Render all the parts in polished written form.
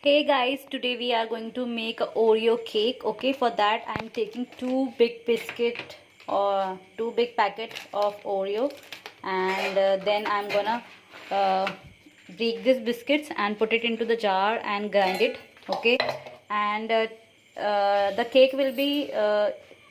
Hey guys, today we are going to make a Oreo cake. Okay, for that I'm taking two big biscuit or two big packets of Oreo, and then I'm gonna uh, break these biscuits and put it into the jar and grind it. Okay, and the cake will be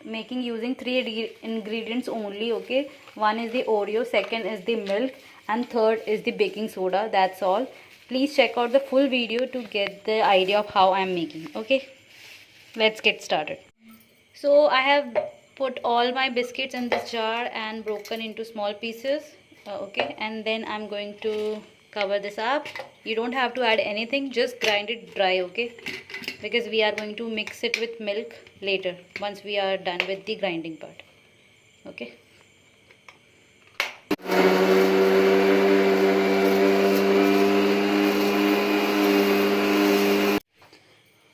making using three ingredients only. Okay, one is the Oreo, second is the milk, and third is the baking soda. That's all. Please check out the full video to get the idea of how I'm making. Okay, let's get started. So I have put all my biscuits in this jar and broken into small pieces. Okay, and then I'm going to cover this up. You don't have to add anything, just grind it dry. Okay, because we are going to mix it with milk later once we are done with the grinding part. Okay.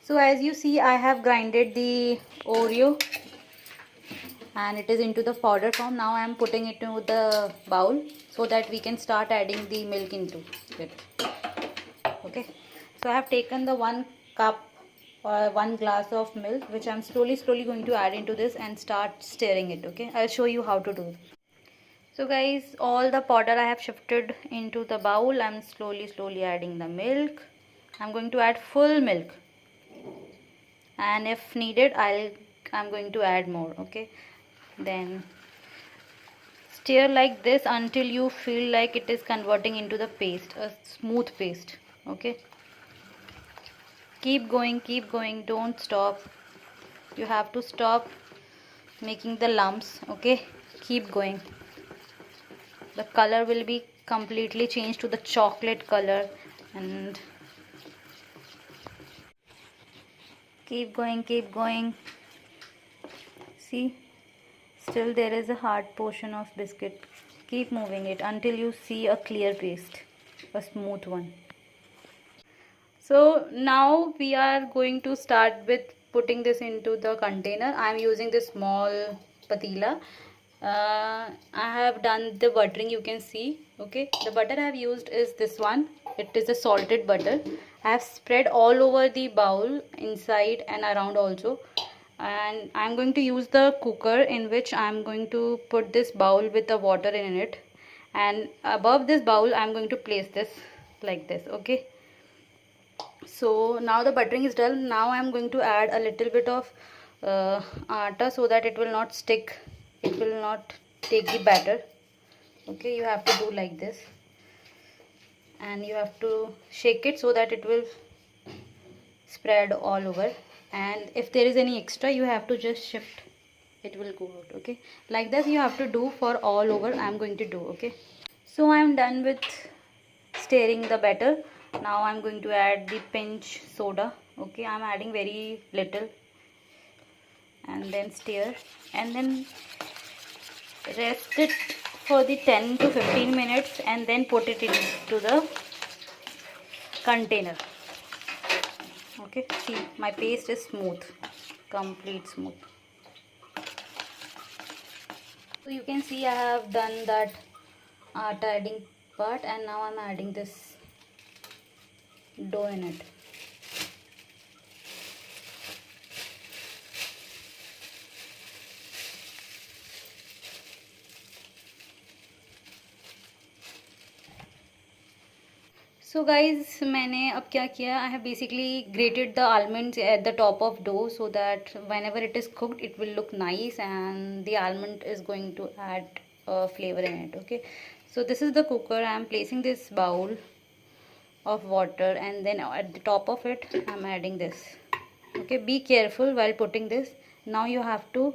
So as you see, I have grinded the Oreo and it is into the powder form. Now I am putting it into the bowl so that we can start adding the milk into it. Okay, so I have taken the 1 cup or 1 glass of milk, which I am slowly going to add into this and start stirring it. Okay, I'll show you how to do it. So guys, all the powder I have shifted into the bowl. I'm slowly adding the milk. I'm going to add full milk, and if needed I'm going to add more. Okay, then stir like this until you feel like it is converting into the paste, a smooth paste. Okay, keep going, don't stop. You have to stop making the lumps. Okay, keep going. The color will be completely changed to the chocolate color, and keep going. See, still there is a hard portion of biscuit. Keep moving it until you see a clear paste, a smooth one. So now we are going to start with putting this into the container. I am using this small patila. I have done the buttering, you can see. Okay, the butter I have used is this one. It is a salted butter. I have spread all over the bowl, inside and around also. And I'm going to use the cooker in which I'm going to put this bowl with the water in it, and above this bowl I'm going to place this like this. Okay, so now the buttering is done. Now I'm going to add a little bit of atta so that it will not stick, it will not take the batter. Okay, you have to do like this and you have to shake it so that it will spread all over, and if there is any extra you have to just shift, it will go out. Okay, like this you have to do for all over. I'm going to do. Okay, so I'm done with stirring the batter. Now I'm going to add the pinch soda. Okay, I'm adding very little, and then stir and then rest it for the 10 to 15 minutes and then put it into the container. Okay, see, my paste is smooth, complete smooth. So you can see I have done that atta adding part, and now I'm adding this dough in it. So guys, मैंने अब क्या किया, I have basically grated the almonds at the top of dough so that whenever it is cooked it will look nice and the almond is going to add flavor in it. Okay, so this is the cooker. I am placing this bowl of water and then at the top of it I'm adding this. Okay, be careful while putting this. Now you have to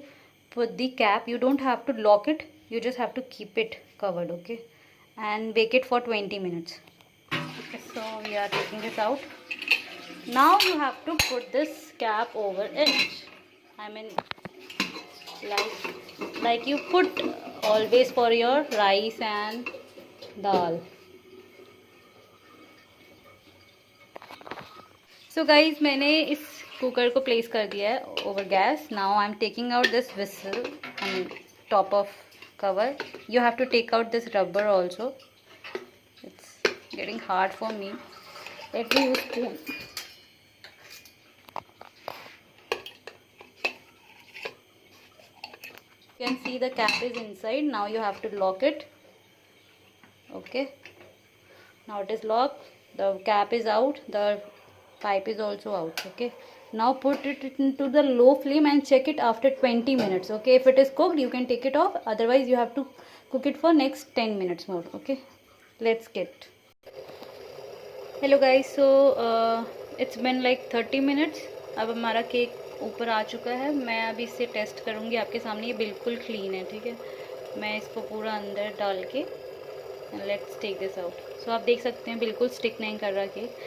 put the cap. You don't have to lock it, you just have to keep it covered. Okay, and bake it for 20 minutes. Okay, so we are taking this out. Now you have to put this cap over it. I mean, like you put always for your rice and dal. So guys, मैंने इस cooker को place कर दिया है over gas. Now I'm taking out this whistle and top of cover. You have to take out this rubber also. It's getting hard for me. Let me use spoon. You can see the cap is inside. Now you have to lock it. Okay, now it is locked. The cap is out, the pipe is also out. Okay, now put it into the low flame and check it after 20 minutes. Okay, if it is cooked, you can take it off, otherwise you have to cook it for next 10 minutes more. Okay, let's get. Hello guys, so it's been like 30 minutes. अब हमारा cake ऊपर आ चुका है. मैं अभी इसे test करूँगी आपके सामने. ये बिल्कुल क्लीन है. ठीक है, मैं इसको पूरा अंदर डाल के लेट्स टेक दिस आउट. सो आप देख सकते हैं बिल्कुल स्टिक नहीं कर रहा cake.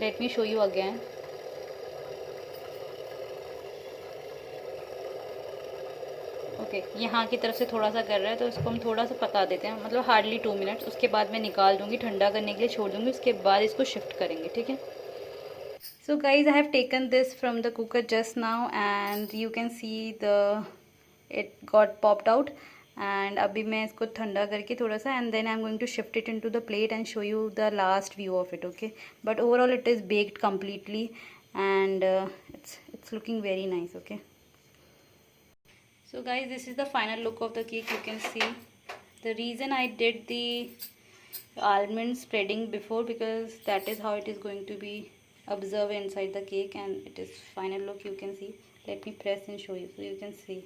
Let me show you again. Okay, यहाँ की तरफ से थोड़ा सा कर रहा है, तो इसको हम थोड़ा सा पका देते हैं, मतलब हार्डली 2 मिनट्स. उसके बाद मैं निकाल दूँगी, ठंडा करने के लिए छोड़ दूँगी. उसके बाद इसको शिफ्ट करेंगे. ठीक है. So guys, I have taken this from the cooker just now and you can see it got popped out. And अभी मैं इसको ठंडा करके थोड़ा सा and then I'm going to shift it into the plate and show you the last view of it. Okay, but overall it is baked completely and it's looking very nice. Okay, so guys, this is the final look of the cake. You can see the reason I did the almond spreading before, because that is how it is going to be observe inside the cake and it is final look. You can see. Let me press and show you so you can see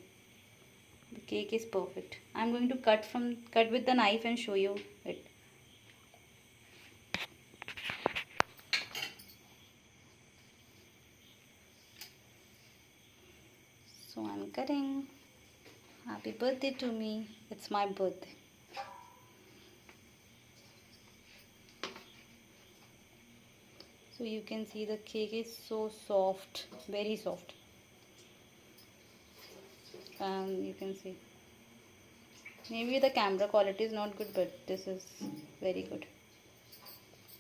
the cake is perfect. I'm going to cut with the knife and show you it. So I'm cutting. Happy birthday to me. It's my birthday. So you can see the cake is so soft, very soft. You can see. Maybe the camera quality is not good, but this is very good.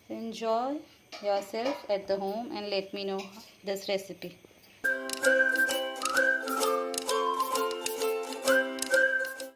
Enjoy yourself at the home and let me know this recipe.